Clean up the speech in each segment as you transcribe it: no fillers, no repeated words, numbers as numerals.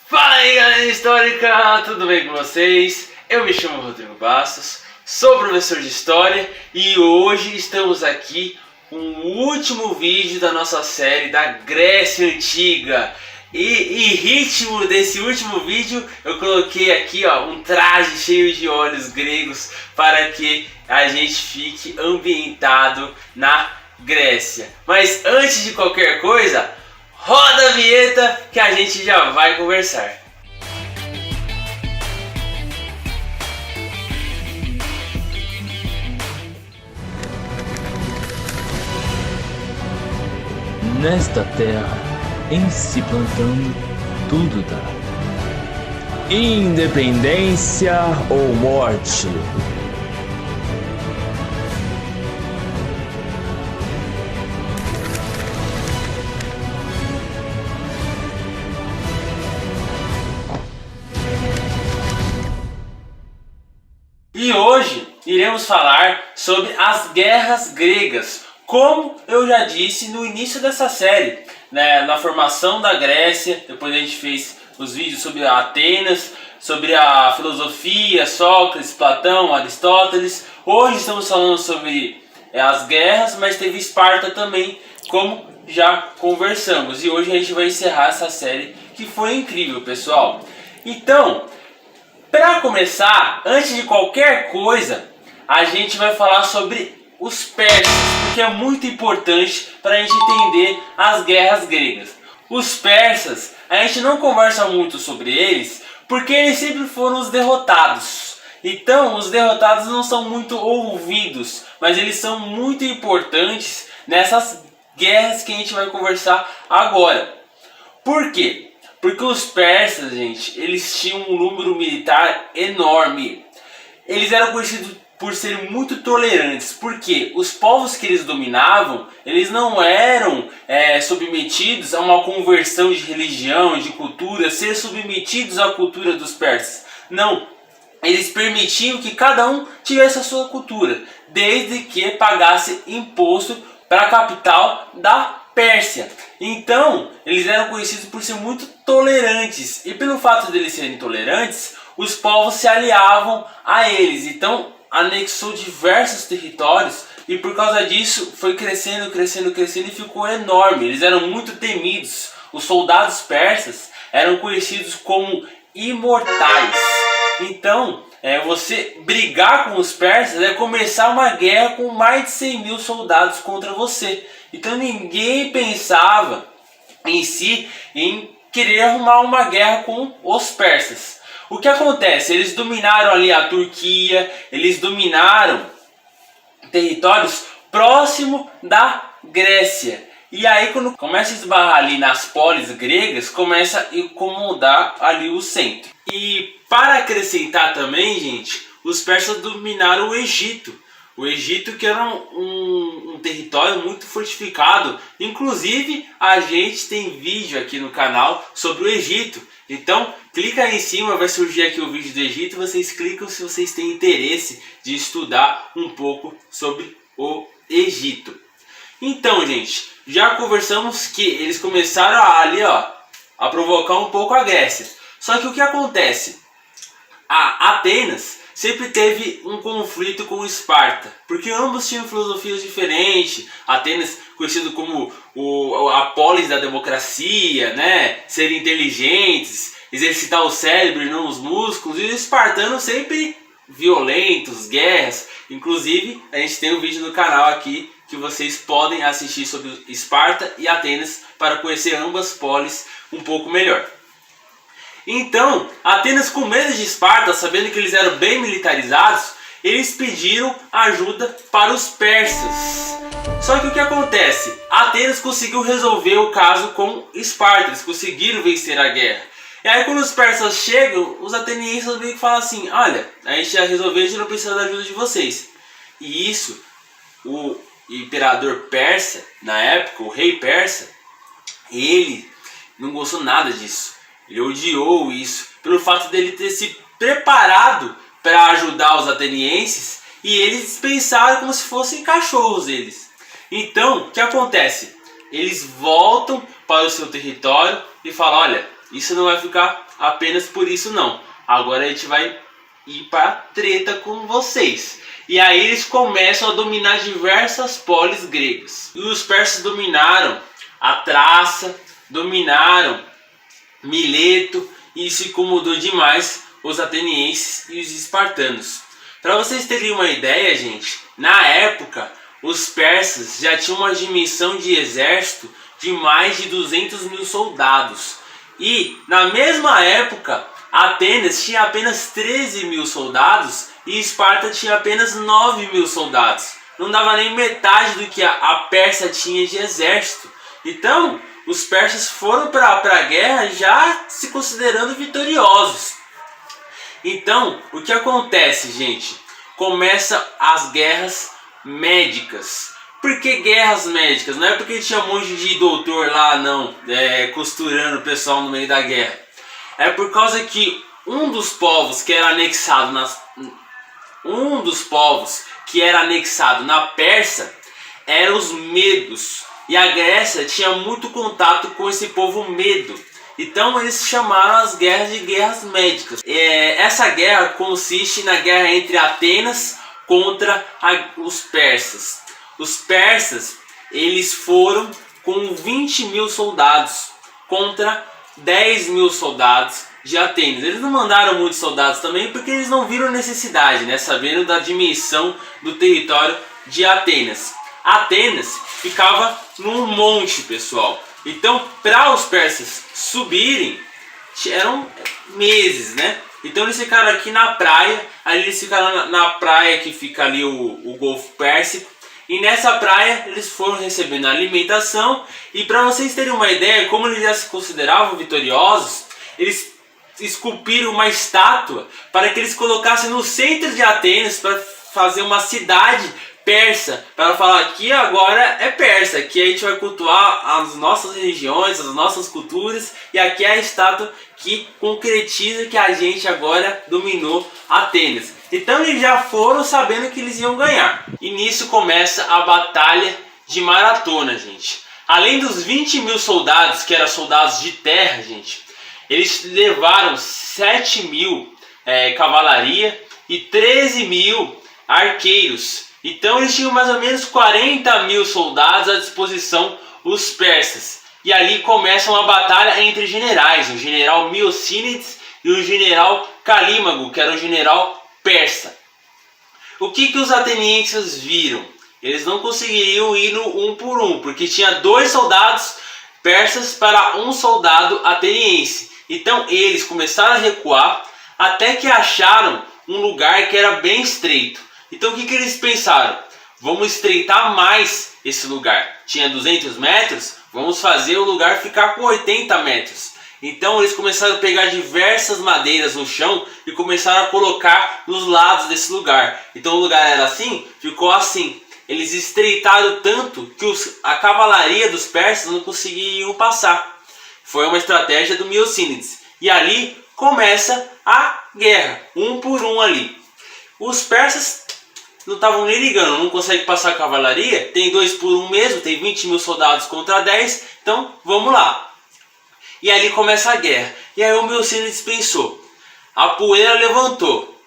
Fala aí, galera histórica, tudo bem com vocês? Eu me chamo Rodrigo Bastos, sou professor de História e hoje estamos aqui com o último vídeo da nossa série da Grécia Antiga. E em ritmo desse último vídeo eu coloquei aqui um traje cheio de olhos gregos para que a gente fique ambientado na Grécia. Mas antes de qualquer coisa, roda a vinheta que a gente já vai conversar. Nesta terra, em se plantando, tudo dá. Independência ou morte. E hoje iremos falar sobre as guerras gregas, como eu já disse no início dessa série, né, na formação da Grécia. Depois a gente fez os vídeos sobre Atenas, sobre a filosofia, Sócrates, Platão, Aristóteles. Hoje estamos falando sobre as guerras, mas teve Esparta também, como já conversamos. E hoje a gente vai encerrar essa série que foi incrível, pessoal. Então, para começar, antes de qualquer coisa, a gente vai falar sobre os persas, porque é muito importante para a gente entender as guerras gregas. Os persas, a gente não conversa muito sobre eles, porque eles sempre foram os derrotados. Então, os derrotados não são muito ouvidos, mas eles são muito importantes nessas guerras que a gente vai conversar agora. Por quê? Porque os persas, gente, eles tinham um número militar enorme. Eles eram conhecidos por serem muito tolerantes, porque os povos que eles dominavam, eles não eram submetidos a uma conversão de religião, de cultura, ser submetidos à cultura dos persas. Não, eles permitiam que cada um tivesse a sua cultura, desde que pagasse imposto para a capital da Pérsia. Então, eles eram conhecidos por ser muito tolerantes, e pelo fato de eles serem tolerantes, os povos se aliavam a eles. Então, anexou diversos territórios e por causa disso foi crescendo e ficou enorme. Eles eram muito temidos. Os soldados persas eram conhecidos como imortais. Então, você brigar com os persas é começar uma guerra com mais de 100 mil soldados contra você. Então ninguém pensava em si em querer arrumar uma guerra com os persas. O que acontece? Eles dominaram ali a Turquia, eles dominaram territórios próximo da Grécia. E aí quando começa a esbarrar ali nas polis gregas, começa a incomodar ali o centro. E para acrescentar também, gente, os persas dominaram o Egito. O Egito, que era um território muito fortificado. Inclusive, a gente tem vídeo aqui no canal sobre o Egito. Então, clica aí em cima, vai surgir aqui o vídeo do Egito. Vocês clicam se vocês têm interesse de estudar um pouco sobre o Egito. Então, gente, já conversamos que eles começaram a provocar um pouco a Grécia. Só que o que acontece? A Atenas sempre teve um conflito com Esparta, porque ambos tinham filosofias diferentes. Atenas, conhecido como a polis da democracia, né? Ser inteligentes, exercitar o cérebro e não os músculos, e os espartanos sempre violentos, guerras. Inclusive, a gente tem um vídeo no canal aqui que vocês podem assistir sobre Esparta e Atenas para conhecer ambas polis um pouco melhor. Então, Atenas, com medo de Esparta, sabendo que eles eram bem militarizados, eles pediram ajuda para os persas. Só que o que acontece? Atenas conseguiu resolver o caso com Esparta, eles conseguiram vencer a guerra. E aí quando os persas chegam, os atenienses meio que falam assim: olha, a gente já resolveu, a gente não precisa da ajuda de vocês. E isso, o imperador persa, na época, o rei persa, ele não gostou nada disso. Ele odiou isso, pelo fato dele ter se preparado para ajudar os atenienses, e eles pensaram como se fossem cachorros eles. Então, o que acontece? Eles voltam para o seu território e falam: olha, isso não vai ficar apenas por isso não. Agora a gente vai ir para treta com vocês. E aí eles começam a dominar diversas polis gregas. E os persas dominaram a Traça, dominaram Mileto, e isso incomodou demais os atenienses e os espartanos. Para vocês terem uma ideia, gente, na época os persas já tinham uma dimensão de exército de mais de 200 mil soldados. E na mesma época Atenas tinha apenas 13 mil soldados e Esparta tinha apenas 9 mil soldados. Não dava nem metade do que a Pérsia tinha de exército. Então os persas foram para a guerra já se considerando vitoriosos. Então o que acontece, gente? Começa as guerras médicas. Por que guerras médicas? Não é porque tinha um monte de doutor lá, não, costurando o pessoal no meio da guerra. É por causa que um dos povos que era anexado na Pérsia eram os medos. E a Grécia tinha muito contato com esse povo medo. Então eles chamaram as guerras de guerras médicas. Essa guerra consiste na guerra entre Atenas contra os persas. Os persas, eles foram com 20 mil soldados contra 10 mil soldados de Atenas. Eles não mandaram muitos soldados também porque eles não viram necessidade, né? Sabendo da dimensão do território de Atenas. Atenas ficava num monte, pessoal. Então, para os persas subirem, eram meses, né? Então eles ficaram aqui na praia, aí eles ficaram na praia que fica ali o Golfo Pérsico. E nessa praia eles foram recebendo alimentação. E para vocês terem uma ideia como eles já se consideravam vitoriosos, eles esculpiram uma estátua para que eles colocassem no centro de Atenas para fazer uma cidade persa, para falar que agora é persa, que a gente vai cultuar as nossas religiões, as nossas culturas, e aqui é a estátua que concretiza que a gente agora dominou Atenas. Então eles já foram sabendo que eles iam ganhar. E nisso começa a Batalha de Maratona, gente. Além dos 20 mil soldados, que eram soldados de terra, gente, eles levaram 7 mil cavalaria e 13 mil arqueiros. Então eles tinham mais ou menos 40 mil soldados à disposição, os persas. E ali começa uma batalha entre generais, o general Miocínides e o general Calímaco, que era o general persa. O que os atenienses viram? Eles não conseguiriam ir no 1 por 1, porque tinha 2 soldados persas para um soldado ateniense. Então eles começaram a recuar até que acharam um lugar que era bem estreito. Então o que eles pensaram? Vamos estreitar mais esse lugar. Tinha 200 metros, vamos fazer o lugar ficar com 80 metros. Então eles começaram a pegar diversas madeiras no chão e começaram a colocar nos lados desse lugar. Então o lugar era assim, ficou assim. Eles estreitaram tanto que a cavalaria dos persas não conseguiam passar. Foi uma estratégia do Miocínides. E ali começa a guerra, 1 por 1 ali. Os persas não estavam nem ligando, não conseguem passar a cavalaria, tem 2 por 1 mesmo, tem 20 mil soldados contra 10, então vamos lá. E ali começa a guerra. E aí o Miocínides pensou, a poeira levantou,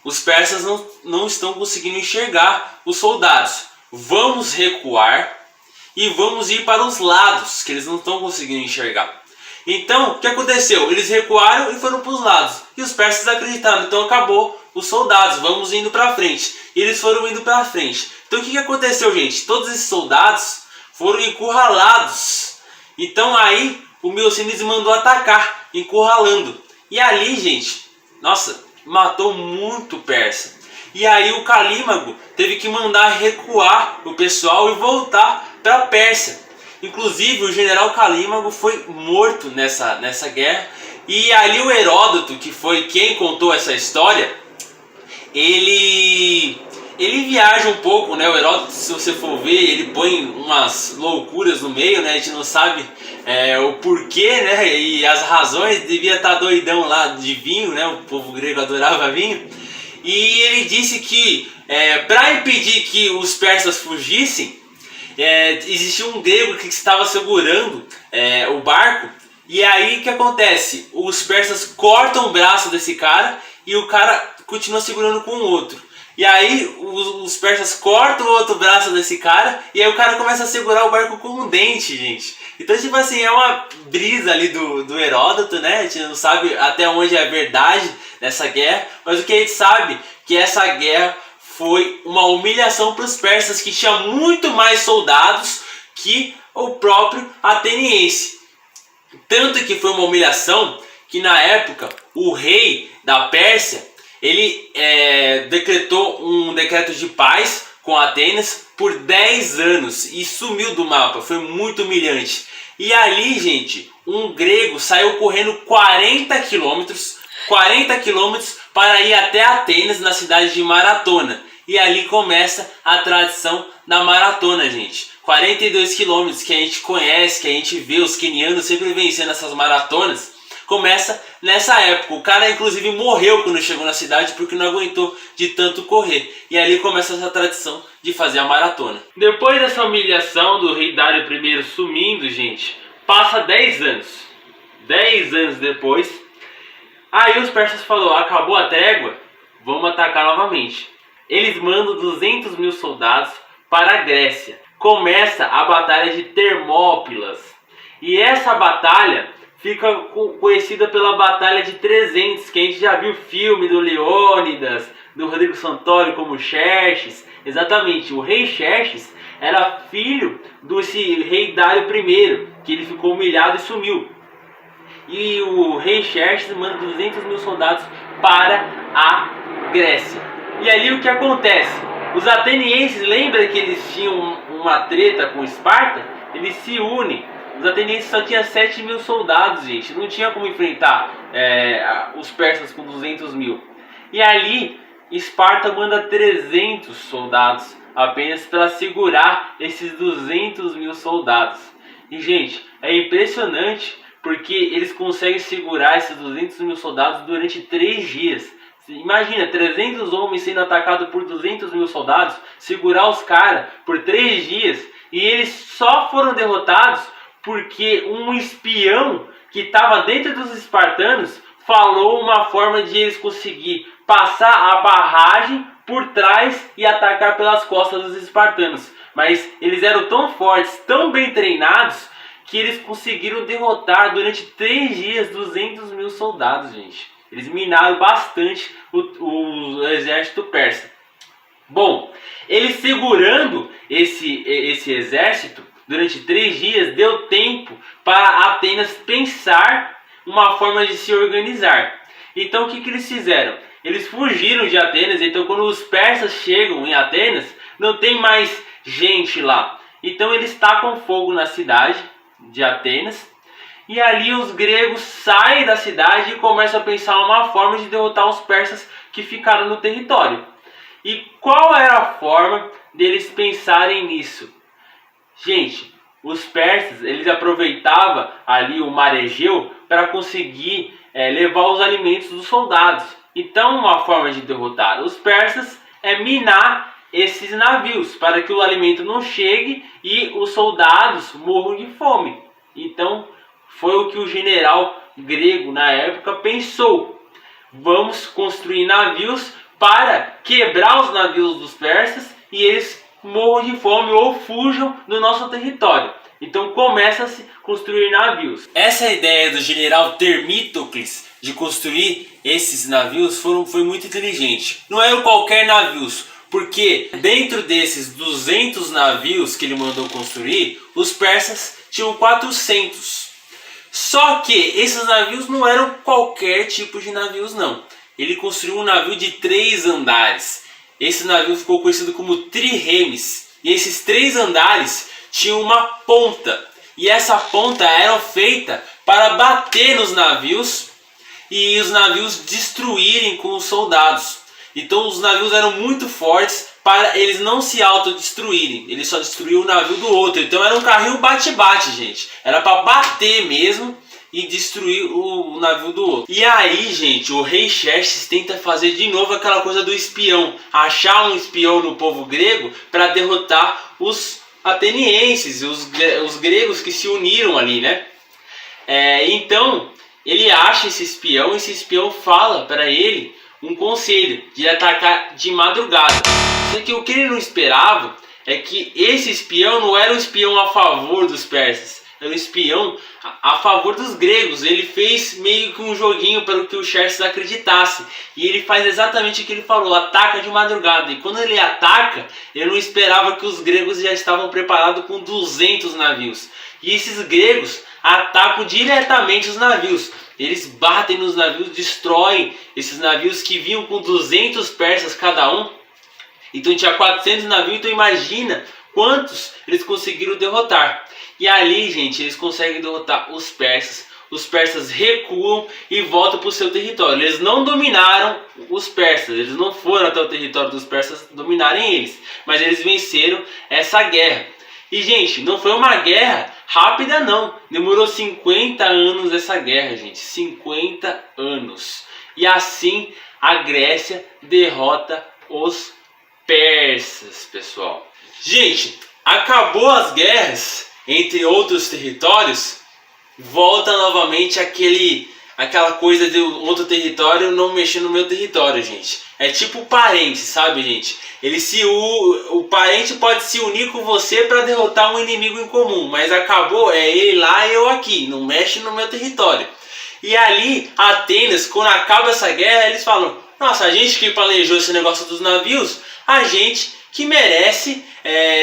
os persas não estão conseguindo enxergar os soldados, vamos recuar e vamos ir para os lados, que eles não estão conseguindo enxergar. Então, o que aconteceu? Eles recuaram e foram para os lados. E os persas acreditaram, então acabou os soldados, vamos indo para frente. E eles foram indo para frente. Então o que aconteceu, gente? Todos esses soldados foram encurralados. Então aí o Miocínides mandou atacar, encurralando. E ali, gente, nossa, matou muito persa. E aí o Calímaco teve que mandar recuar o pessoal e voltar para a Pérsia. Inclusive o general Calímaco foi morto nessa guerra. E ali o Heródoto, que foi quem contou essa história, ele viaja um pouco, né? O Heródoto, se você for ver, ele põe umas loucuras no meio, né? A gente não sabe o porquê, né? E as razões, devia estar doidão lá de vinho, né? O povo grego adorava vinho. E ele disse que para impedir que os persas fugissem, existia um grego que estava segurando o barco E aí o que acontece? Os persas cortam o braço desse cara e o cara continua segurando com o outro. E aí os persas cortam o outro braço desse cara e aí o cara começa a segurar o barco com um dente, gente. Então, tipo assim, é uma brisa ali do Heródoto, né? A gente não sabe até onde é a verdade dessa guerra, mas o que a gente sabe que essa guerra foi uma humilhação para os persas, que tinha muito mais soldados que o próprio ateniense. Tanto que foi uma humilhação que na época o rei da Pérsia ele decretou um decreto de paz com Atenas por 10 anos e sumiu do mapa. Foi muito humilhante. E ali, gente, um grego saiu correndo 40 quilômetros para ir até Atenas, na cidade de Maratona. E ali começa a tradição da maratona, gente. 42 quilômetros que a gente conhece, que a gente vê os quenianos sempre vencendo essas maratonas. Começa nessa época. O cara inclusive morreu quando chegou na cidade porque não aguentou de tanto correr. E ali começa essa tradição de fazer a maratona. Depois dessa humilhação do rei Dário I sumindo, gente, passa 10 anos. 10 anos depois, aí os persas falaram, acabou a trégua, vamos atacar novamente. Eles mandam 200 mil soldados para a Grécia. Começa a batalha de Termópilas. E essa batalha fica conhecida pela Batalha de 300, que a gente já viu filme do Leônidas, do Rodrigo Santoro como Xerxes. Exatamente, o rei Xerxes era filho desse rei Dário I, que ele ficou humilhado e sumiu. E o rei Xerxes manda 200 mil soldados para a Grécia. E ali o que acontece? Os atenienses, lembra que eles tinham uma treta com Esparta? Eles se unem. Os atenienses só tinham 7 mil soldados, gente. Não tinha como enfrentar os persas com 200 mil. E ali, Esparta manda 300 soldados apenas para segurar esses 200 mil soldados. E, gente, é impressionante porque eles conseguem segurar esses 200 mil soldados durante 3 dias. Imagina, 300 homens sendo atacados por 200 mil soldados, segurar os caras por 3 dias. E eles só foram derrotados porque um espião que estava dentro dos espartanos falou uma forma de eles conseguir passar a barragem por trás e atacar pelas costas dos espartanos. Mas eles eram tão fortes, tão bem treinados, que eles conseguiram derrotar durante 3 dias 200 mil soldados, gente. Eles minaram bastante o exército persa. Bom, eles segurando esse exército durante 3 dias, deu tempo para Atenas pensar uma forma de se organizar. Então o que eles fizeram? Eles fugiram de Atenas. Então quando os persas chegam em Atenas, não tem mais gente lá. Então eles tacam fogo na cidade de Atenas. E ali os gregos saem da cidade e começam a pensar uma forma de derrotar os persas que ficaram no território. E qual era a forma deles pensarem nisso? Gente, os persas eles aproveitavam ali o mar Egeu para conseguir levar os alimentos dos soldados. Então uma forma de derrotar os persas é minar esses navios para que o alimento não chegue e os soldados morram de fome. Então foi o que o general grego na época pensou. Vamos construir navios para quebrar os navios dos persas e eles morram de fome ou fujam do nosso território. Então começa a se construir navios. Essa ideia do general Termístocles de construir esses navios foi muito inteligente. Não eram qualquer navios, porque dentro desses 200 navios que ele mandou construir, os persas tinham 400. Só que esses navios não eram qualquer tipo de navios, não. Ele construiu um navio de 3 andares. Esse navio ficou conhecido como triremes. E esses 3 andares tinham uma ponta. E essa ponta era feita para bater nos navios e os navios destruírem com os soldados. Então os navios eram muito fortes para eles não se autodestruírem. Eles só destruíam o navio do outro. Então era um carrinho bate-bate, gente. Era para bater mesmo e destruir o navio do outro. E aí, gente, o rei Xerxes tenta fazer de novo aquela coisa do espião. Achar um espião no povo grego para derrotar os atenienses, os gregos que se uniram ali, né? Então ele acha esse espião fala para ele um conselho de atacar de madrugada. Só que o que ele não esperava é que esse espião não era um espião a favor dos persas, era um espião a favor dos gregos. Ele fez meio que um joguinho para que o Xerxes acreditasse. E ele faz exatamente o que ele falou, ataca de madrugada. E quando ele ataca, ele não esperava que os gregos já estavam preparados com 200 navios. E esses gregos atacam diretamente os navios. Eles batem nos navios, destroem esses navios que vinham com 200 persas cada um. Então tinha 400 navios, então imagina quantos eles conseguiram derrotar. E ali, gente, eles conseguem derrotar os persas. Os persas recuam e voltam para o seu território. Eles não dominaram os persas, eles não foram até o território dos persas dominarem eles. Mas eles venceram essa guerra. E, gente, não foi uma guerra rápida, não. Demorou 50 anos essa guerra, gente. 50 anos. E assim a Grécia derrota os persas, pessoal. Gente, acabou as guerras entre outros territórios, volta novamente aquela coisa de outro território não mexer no meu território, gente. É tipo parente, sabe, gente? O parente pode se unir com você para derrotar um inimigo em comum, mas acabou, é ele lá e eu aqui, não mexe no meu território. E ali, Atenas, quando acaba essa guerra, eles falam: nossa, a gente que planejou esse negócio dos navios, a gente que merece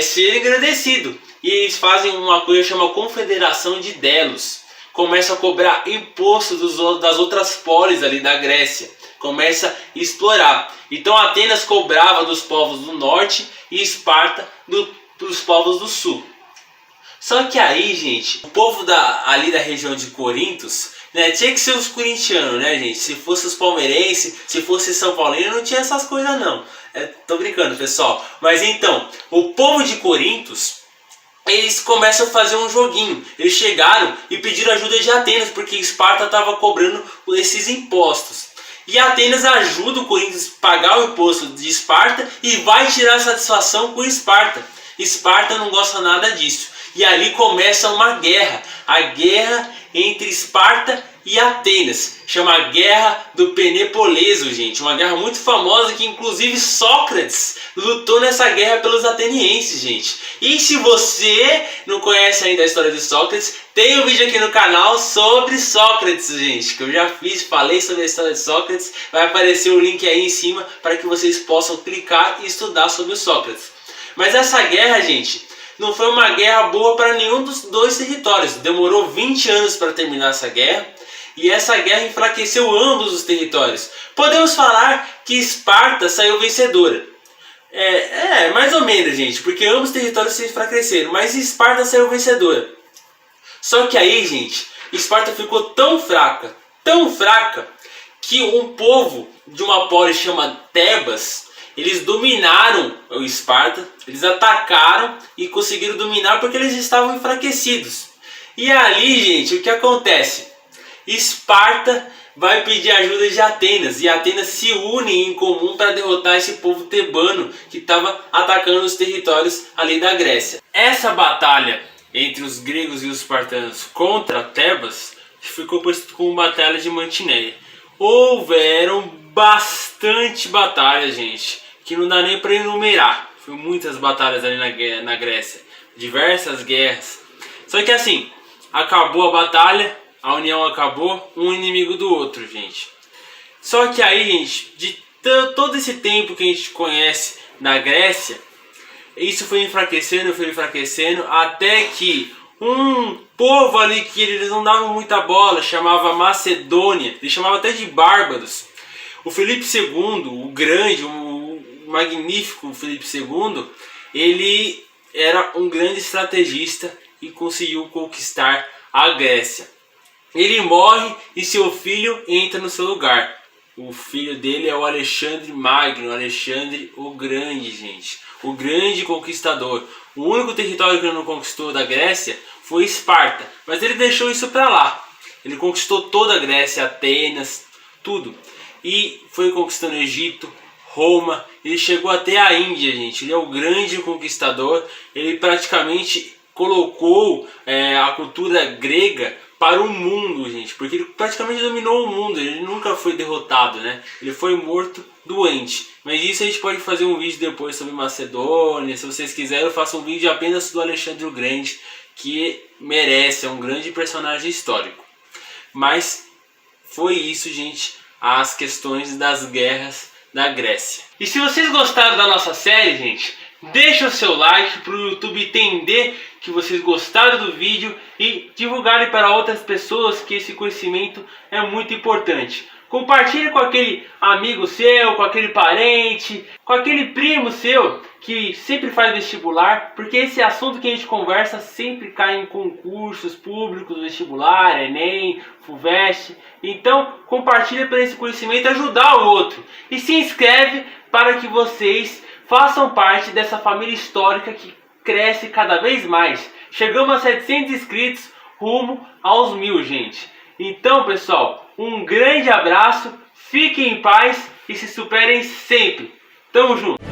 ser agradecido. E eles fazem uma coisa chamada Confederação de Delos. Começa a cobrar imposto das outras polis ali da Grécia. Começa a explorar. Então Atenas cobrava dos povos do norte e Esparta dos povos do sul. Só que aí, gente, o povo ali da região de Corintos, né, tinha que ser os corintianos, né, gente? Se fosse os palmeirenses, se fosse São Paulino, não tinha essas coisas não. Tô brincando, pessoal. Mas então, o povo de Corintos, eles começam a fazer um joguinho. Eles chegaram e pediram ajuda de Atenas, porque Esparta estava cobrando esses impostos. E Atenas ajuda o Corinthians a pagar o imposto de Esparta e vai tirar satisfação com Esparta. Esparta não gosta nada disso. E ali começa uma guerra. A guerra entre Esparta e Atenas. Chama a Guerra do Penepoleso, gente. Uma guerra muito famosa que inclusive Sócrates lutou nessa guerra pelos atenienses, gente. E se você não conhece ainda a história de Sócrates, tem um vídeo aqui no canal sobre Sócrates, gente. Que eu já falei sobre a história de Sócrates. Vai aparecer o link aí em cima para que vocês possam clicar e estudar sobre o Sócrates. Mas essa guerra, gente, não foi uma guerra boa para nenhum dos dois territórios. Demorou 20 anos para terminar essa guerra. E essa guerra enfraqueceu ambos os territórios. Podemos falar que Esparta saiu vencedora. Mais ou menos, gente. Porque ambos os territórios se enfraqueceram. Mas Esparta saiu vencedora. Só que aí, gente, Esparta ficou tão fraca, que um povo de uma polis chamada Tebas, eles dominaram o Esparta, eles atacaram e conseguiram dominar porque eles estavam enfraquecidos. E ali, gente, o que acontece? Esparta vai pedir ajuda de Atenas e Atenas se une em comum para derrotar esse povo tebano que estava atacando os territórios ali da Grécia. Essa batalha entre os gregos e os espartanos contra Tebas ficou conhecida como Batalha de Mantineia. Houveram bastante batalhas, gente, que não dá nem para enumerar. Foi muitas batalhas ali na Grécia, diversas guerras. Só que assim, acabou a batalha, a união acabou, um inimigo do outro, gente. Só que aí, gente, de todo esse tempo que a gente conhece na Grécia, isso foi enfraquecendo, até que um povo ali que eles não davam muita bola, chamava Macedônia, eles chamavam até de bárbaros. O Filipe II, o grande, o magnífico Filipe II, ele era um grande estrategista e conseguiu conquistar a Grécia. Ele morre e seu filho entra no seu lugar. O filho dele é o Alexandre Magno, Alexandre o Grande, gente. O grande conquistador. O único território que ele não conquistou da Grécia foi Esparta. Mas ele deixou isso para lá. Ele conquistou toda a Grécia, Atenas, tudo. E foi conquistando o Egito, Roma. Ele chegou até a Índia, gente. Ele é o grande conquistador. Ele praticamente colocou a cultura grega para o mundo, gente, porque ele praticamente dominou o mundo, ele nunca foi derrotado, né? Ele foi morto doente. Mas isso a gente pode fazer um vídeo depois sobre Macedônia, se vocês quiserem eu faço um vídeo apenas do Alexandre o Grande, que merece, é um grande personagem histórico. Mas foi isso, gente, as questões das guerras da Grécia. E se vocês gostaram da nossa série, gente, deixa o seu like para o YouTube entender que vocês gostaram do vídeo e divulgarem para outras pessoas que esse conhecimento é muito importante. Compartilhe com aquele amigo seu, com aquele parente, com aquele primo seu que sempre faz vestibular, porque esse assunto que a gente conversa sempre cai em concursos públicos, vestibular, Enem, FUVEST. Então compartilhe para esse conhecimento ajudar o outro. E se inscreve para que vocês façam parte dessa família histórica que cresce cada vez mais. Chegamos a 700 inscritos, rumo aos 1000, gente. Então, pessoal, um grande abraço, fiquem em paz e se superem sempre. Tamo junto!